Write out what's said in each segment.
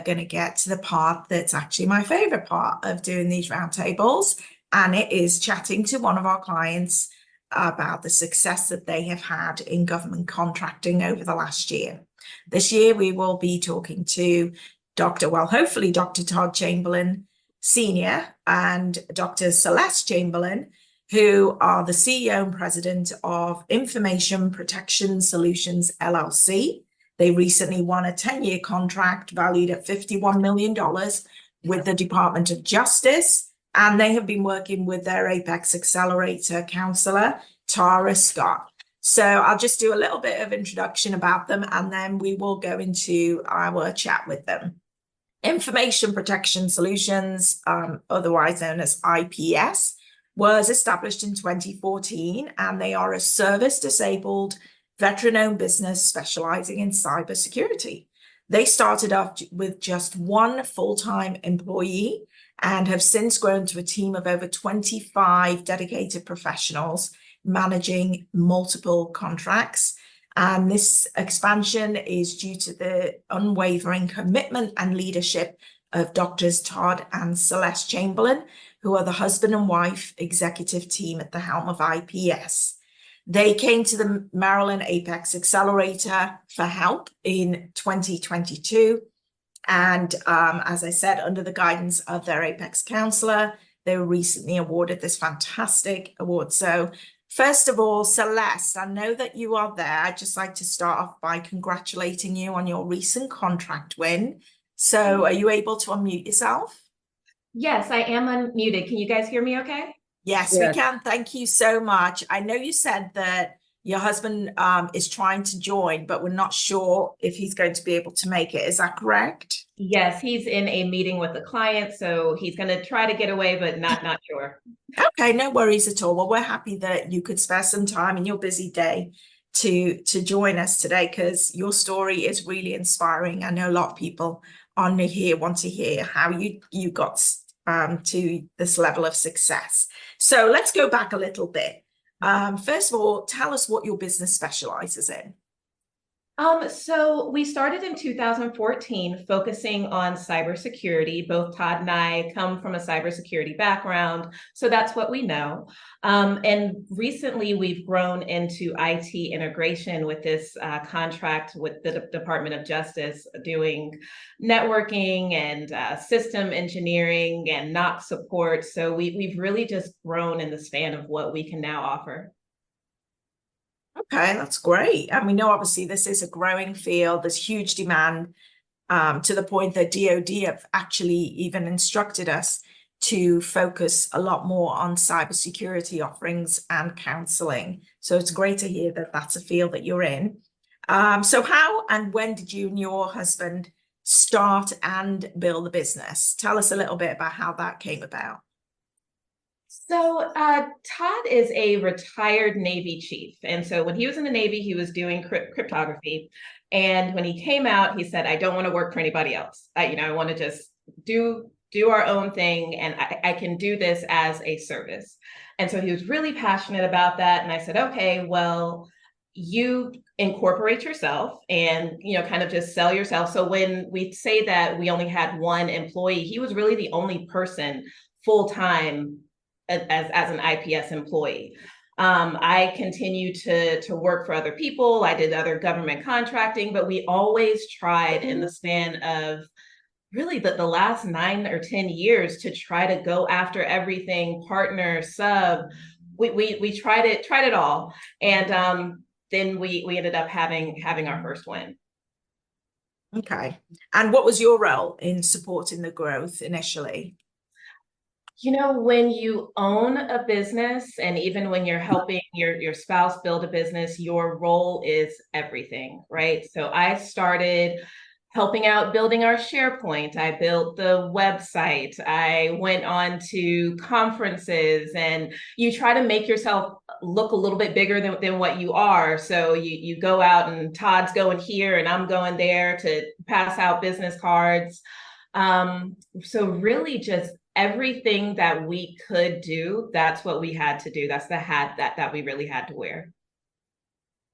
going to get to the part that's actually my favorite part of doing these roundtables. And it is chatting to one of our clients about the success that they have had in government contracting over the last year. This year, we will be talking to hopefully Dr. Todd Chamberlain Sr. and Dr. Celeste Chamberlain, who are the CEO and president of Information Protection Solutions, LLC. They recently won a 10-year contract valued at $51 million with the Department of Justice, and they have been working with their APEX Accelerator counselor, Tara Scott. So I'll just do a little bit of introduction about them, and then we will go into our chat with them. Information Protection Solutions, otherwise known as IPS, was established in 2014, and they are a service-disabled, veteran-owned business specializing in cybersecurity. They started off with just one full-time employee and have since grown to a team of over 25 dedicated professionals managing multiple contracts. And this expansion is due to the unwavering commitment and leadership of Doctors Todd and Celeste Chamberlain, who are the husband and wife executive team at the helm of IPS. They came to the Maryland APEX Accelerator for help in 2022. And as I said, under the guidance of their APEX counselor, they were recently awarded this fantastic award. So first of all, Celeste, I know that you are there. I'd just like to start off by congratulating you on your recent contract win. So are you able to unmute yourself? Yes, I am unmuted. Can you guys hear me okay? Yes, we can. Thank you so much. I know you said that your husband is trying to join, but we're not sure if he's going to be able to make it. Is that correct? Yes, he's in a meeting with a client, so he's going to try to get away, but not sure. Okay, no worries at all. Well, we're happy that you could spare some time in your busy day to join us today, because your story is really inspiring. I know a lot of people on here want to hear how you got to this level of success. So let's go back a little bit. First of all, tell us what your business specializes in. So we started in 2014 focusing on cybersecurity. Both Todd and I come from a cybersecurity background, so that's what we know. And recently we've grown into IT integration with this contract with the Department of Justice, doing networking and system engineering and NOC support. So we've really just grown in the span of what we can now offer. Okay, that's great. And we know obviously this is a growing field. There's huge demand to the point that DoD have actually even instructed us to focus a lot more on cybersecurity offerings and counseling. So it's great to hear that that's a field that you're in. So how and when did you and your husband start and build the business? Tell us a little bit about how that came about. So Todd is a retired Navy chief. And so when he was in the Navy, he was doing cryptography. And when he came out, he said, I don't want to work for anybody else. I want to just do our own thing. And I can do this as a service. And so he was really passionate about that. And I said, okay, well, you incorporate yourself and, kind of just sell yourself. So when we say that we only had one employee, he was really the only person full-time as an IPS employee. I continued to work for other people. I did other government contracting, but we always tried in the span of really the last 9 or 10 years to try to go after everything, partner, sub. We tried it all. And then we ended up having our first win. Okay. And what was your role in supporting the growth initially? When you own a business, and even when you're helping your spouse build a business, your role is everything, right? So I started helping out building our SharePoint. I built the website. I went on to conferences, and you try to make yourself look a little bit bigger than what you are. So you go out, and Todd's going here and I'm going there to pass out business cards. So really just everything that we could do, that's what we had to do. That's the hat that we really had to wear.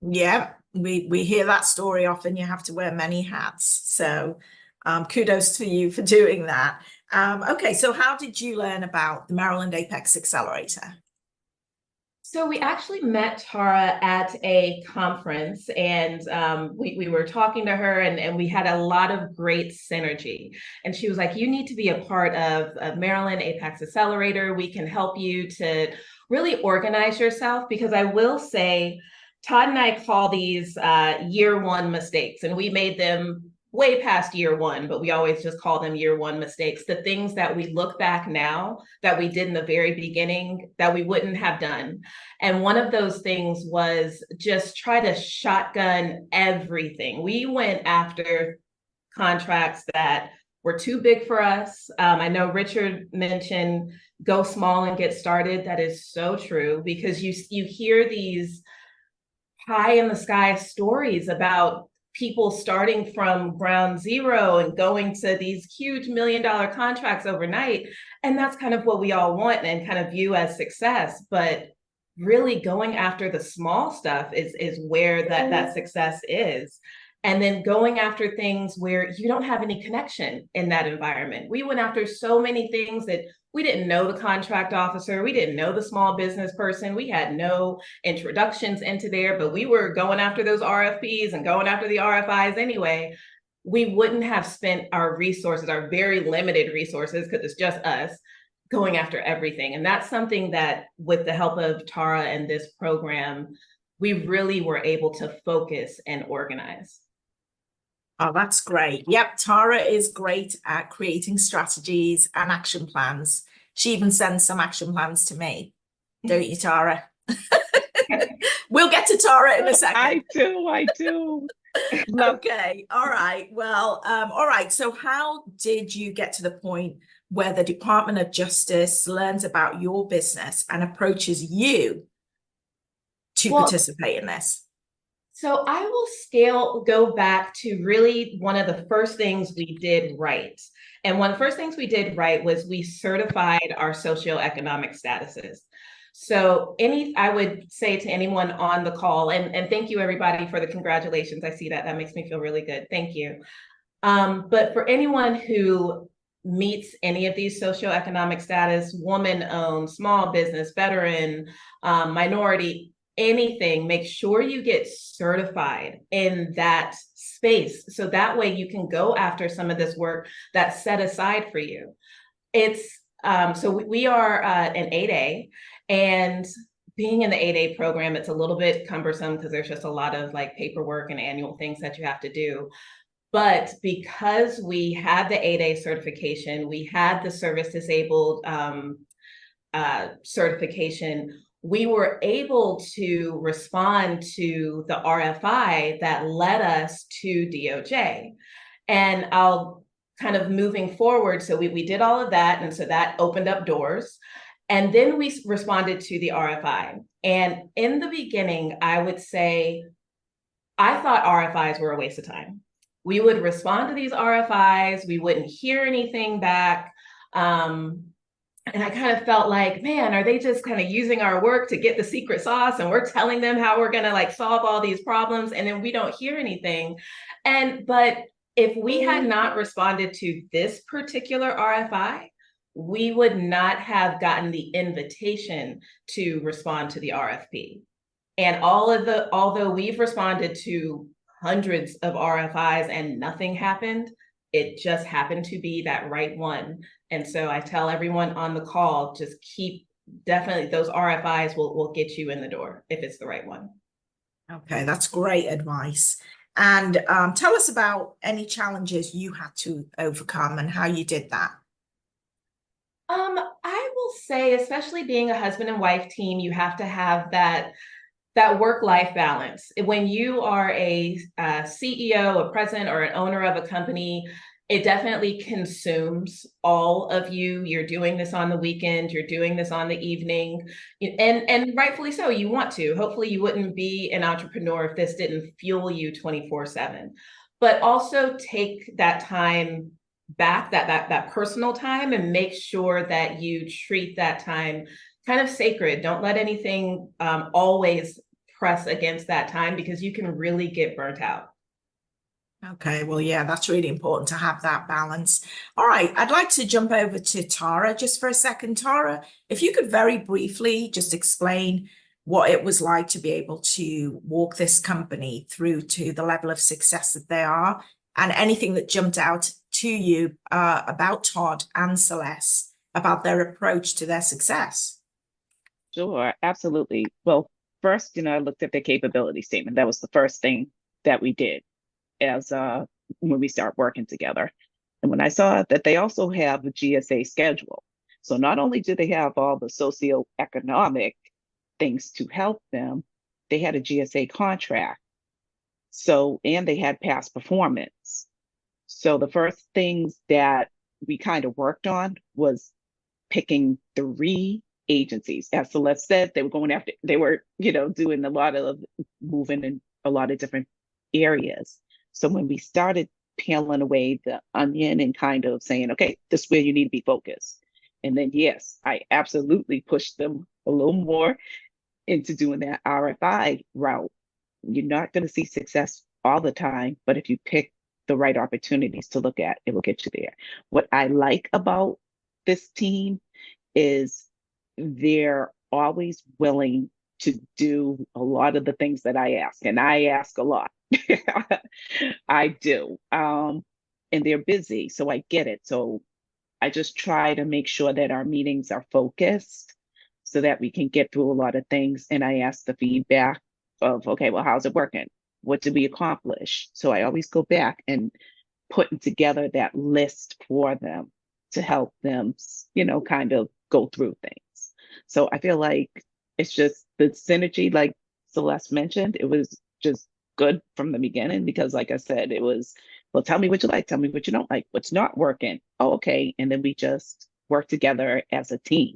Yeah, we hear that story often. You have to wear many hats. So Kudos to you for doing that. Okay, so how did you learn about the Maryland APEX Accelerator? So we actually met Tara at a conference, and we were talking to her, and we had a lot of great synergy. And she was like, you need to be a part of Maryland APEX Accelerator. We can help you to really organize yourself, because I will say, Todd and I call these year one mistakes, and we made them way past year one, but we always just call them year one mistakes. The things that we look back now that we did in the very beginning that we wouldn't have done. And one of those things was just try to shotgun everything. We went after contracts that were too big for us. I know Richard mentioned go small and get started. That is so true, because you hear these pie in the sky stories about people starting from ground zero and going to these huge $1 million contracts overnight. And that's kind of what we all want and kind of view as success. But really going after the small stuff is where that success is. And then going after things where you don't have any connection in that environment. We went after so many things that we didn't know the contract officer. We didn't know the small business person. We had no introductions into there, but we were going after those RFPs and going after the RFIs anyway. We wouldn't have spent our resources, our very limited resources, because it's just us, going after everything. And that's something that, with the help of Tara and this program, we really were able to focus and organize. Oh, that's great. Yep, Tara is great at creating strategies and action plans. She even sends some action plans to me. Don't you, Tara? We'll get to Tara in a second. I do. Okay, all right. Well, all right. So how did you get to the point where the Department of Justice learns about your business and approaches you to participate in this? So I will go back to really one of the first things we did right. And one of the first things we did right was we certified our socioeconomic statuses. So I would say to anyone on the call, and thank you everybody for the congratulations. I see that. That makes me feel really good. Thank you. But for anyone who meets any of these socioeconomic status, woman-owned, small business, veteran, minority, anything, make sure you get certified in that space. So that way you can go after some of this work that's set aside for you. So we are an 8A, and being in the 8A program, it's a little bit cumbersome because there's just a lot of like paperwork and annual things that you have to do. But because we had the 8A certification, we had the service disabled certification, we were able to respond to the RFI that led us to DOJ. And I'll kind of moving forward, so we did all of that, and so that opened up doors. And then we responded to the RFI. And in the beginning, I would say, I thought RFIs were a waste of time. We would respond to these RFIs, we wouldn't hear anything back. And I kind of felt like, man, are they just kind of using our work to get the secret sauce, and we're telling them how we're going to like solve all these problems, and then we don't hear anything. But if we had not responded to this particular RFI, we would not have gotten the invitation to respond to the RFP. And although we've responded to hundreds of RFIs and nothing happened, it just happened to be that right one. And so I tell everyone on the call, just definitely those RFIs will get you in the door if it's the right one. Okay, that's great advice. And tell us about any challenges you had to overcome and how you did that. I will say, especially being a husband and wife team, you have to have that work-life balance. When you are a CEO, a president, or an owner of a company, it definitely consumes all of you. You're doing this on the weekend, you're doing this on the evening, and rightfully so, you want to. Hopefully you wouldn't be an entrepreneur if this didn't fuel you 24/7. But also take that time back, that personal time, and make sure that you treat that time kind of sacred. Don't let anything always press against that time, because you can really get burnt out. Okay, well, yeah, that's really important to have that balance. All right, I'd like to jump over to Tara just for a second. Tara, if you could very briefly just explain what it was like to be able to walk this company through to the level of success that they are, and anything that jumped out to you about Todd and Celeste, about their approach to their success. Sure, absolutely. Well, first, I looked at the capability statement. That was the first thing that we did as when we start working together. And when I saw that they also have the GSA schedule. So not only do they have all the socioeconomic things to help them, they had a GSA contract. So, and they had past performance. So the first things that we kind of worked on was picking 3 agencies. As Celeste said, they were, doing a lot of moving in a lot of different areas. So when we started peeling away the onion and kind of saying, okay, this is where you need to be focused. And then, yes, I absolutely pushed them a little more into doing that RFI route. You're not going to see success all the time, but if you pick the right opportunities to look at, it will get you there. What I like about this team is they're always willing to do a lot of the things that I ask, and I ask a lot. I do. And they're busy, so I get it. So I just try to make sure that our meetings are focused so that we can get through a lot of things. And I ask the feedback of, okay, well, how's it working? What did we accomplish? So I always go back and putting together that list for them to help them, kind of go through things. So I feel like it's just the synergy, like Celeste mentioned, it was just good from the beginning because, like I said, it was, well, tell me what you like, tell me what you don't like, what's not working. Oh, okay. And then we just work together as a team.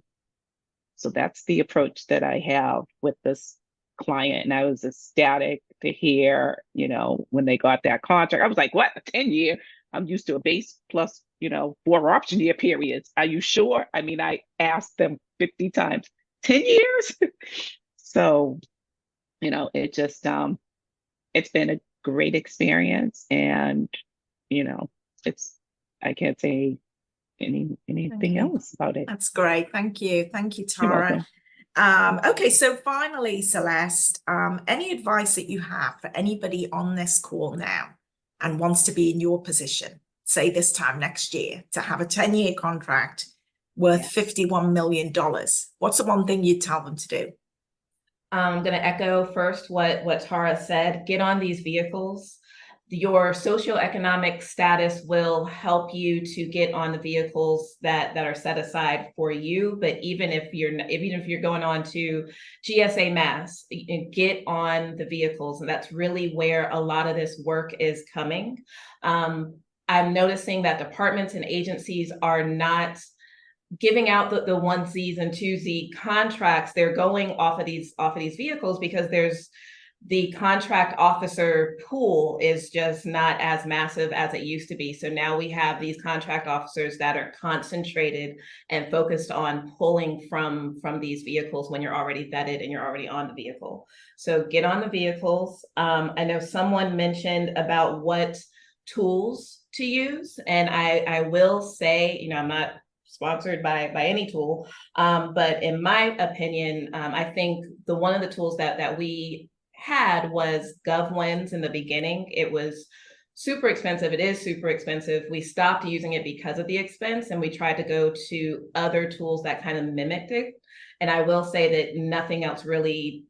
So that's the approach that I have with this client. And I was ecstatic to hear, when they got that contract. I was like, what, a 10-year? I'm used to a base plus, 4 option year periods. Are you sure? I mean, I asked them 50 times, 10 years? So, it just, it's been a great experience. And, I can't say anything else about it. That's great. Thank you. Thank you, You're Tara. welcome. Okay, so finally, Celeste, any advice that you have for anybody on this call now and wants to be in your position, say this time next year, to have a 10-year contract worth $51 million? What's the one thing you'd tell them to do? I'm going to echo first what Tara said. Get on these vehicles. Your socioeconomic status will help you to get on the vehicles that are set aside for you. But even if you're going on to GSA Mass, get on the vehicles, and that's really where a lot of this work is coming. I'm noticing that departments and agencies are not giving out the onesies and twosie contracts. They're going off of these vehicles because there's the contract officer pool is just not as massive as it used to be. So now we have these contract officers that are concentrated and focused on pulling from these vehicles when you're already vetted and you're already on the vehicle. So get on the vehicles. I know someone mentioned about what tools to use, and I will say, I'm not sponsored by any tool, but in my opinion, I think one of the tools that we had was GovWins in the beginning. It was super expensive. It is super expensive. We stopped using it because of the expense, and we tried to go to other tools that kind of mimicked it. And I will say that nothing else really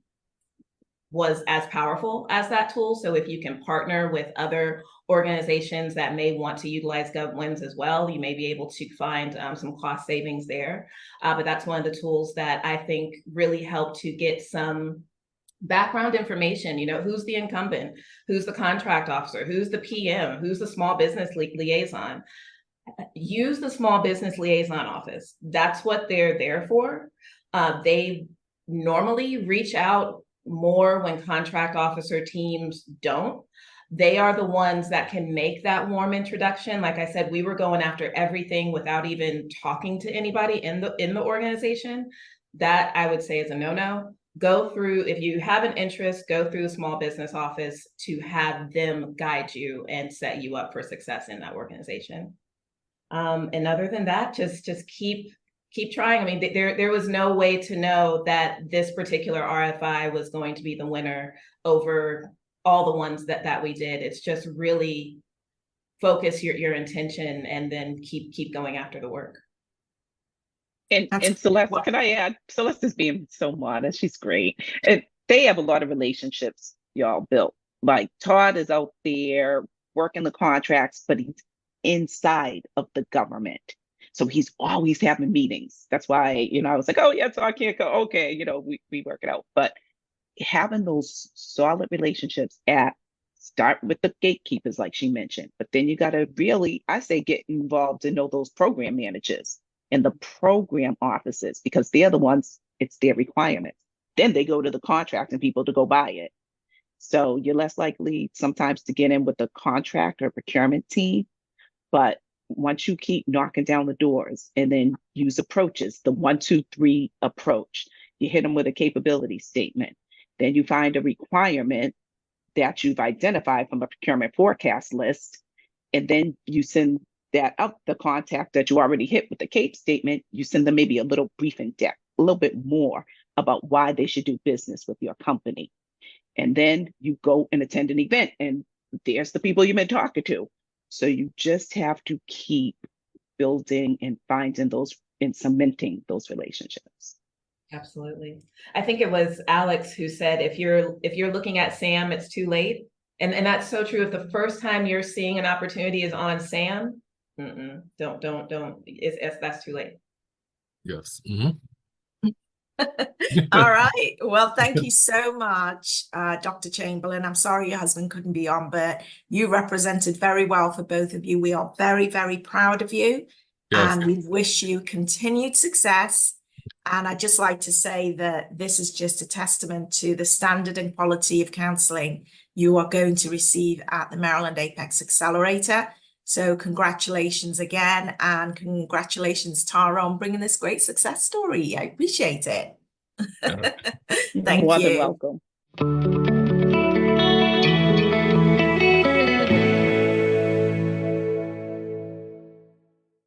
was as powerful as that tool. So if you can partner with other organizations that may want to utilize GovWins as well, you may be able to find some cost savings there. But that's one of the tools that I think really help to get some background information. Who's the incumbent, who's the contract officer, who's the PM, who's the small business liaison. Use the small business liaison office. That's what they're there for. They normally reach out more when contract officer teams don't. They are the ones that can make that warm introduction. Like I said, we were going after everything without even talking to anybody in the organization. That I would say is a no-no. go through, if you have an interest, go through the small business office to have them guide you and set you up for success in that organization. And other than that, just keep trying. I mean, there was no way to know that this particular RFI was going to be the winner over all the ones that we did. It's just really focus your intention and then keep going after the work. And Celeste, can I add? Celeste is being so modest. She's great. And they have a lot of relationships y'all built. Like Todd is out there working the contracts, but he's inside of the government. So he's always having meetings. That's why, I was like, oh yeah, so I can't go. Okay, we work it out. But having those solid relationships start with the gatekeepers, like she mentioned, but then you got to really, I say, get involved and know those program managers and the program offices, because they're the ones, it's their requirements. Then they go to the contracting people to go buy it. So you're less likely sometimes to get in with the contract or procurement team. But once you keep knocking down the doors and then use approaches, the 1, 2, 3 approach, you hit them with a capability statement. Then you find a requirement that you've identified from a procurement forecast list, and then you send that up the contact that you already hit with the CAPE statement. You send them maybe a little briefing deck, a little bit more about why they should do business with your company. And then you go and attend an event, and there's the people you've been talking to. So you just have to keep building and finding those and cementing those relationships. Absolutely. I think it was Alex who said, if you're looking at Sam, it's too late. And that's so true. If the first time you're seeing an opportunity is on Sam, don't. That's too late. Yes. All right. Well, thank you so much, Dr. Chamberlain. I'm sorry your husband couldn't be on, but you represented very well for both of you. We are very, very proud of you. Yes. And we wish you continued success. And I'd just like to say that this is just a testament to the standard and quality of counseling you are going to receive at the Maryland APEX Accelerator. So congratulations again, and congratulations, Tara, on bringing this great success story. I appreciate it. Thank you. More than welcome.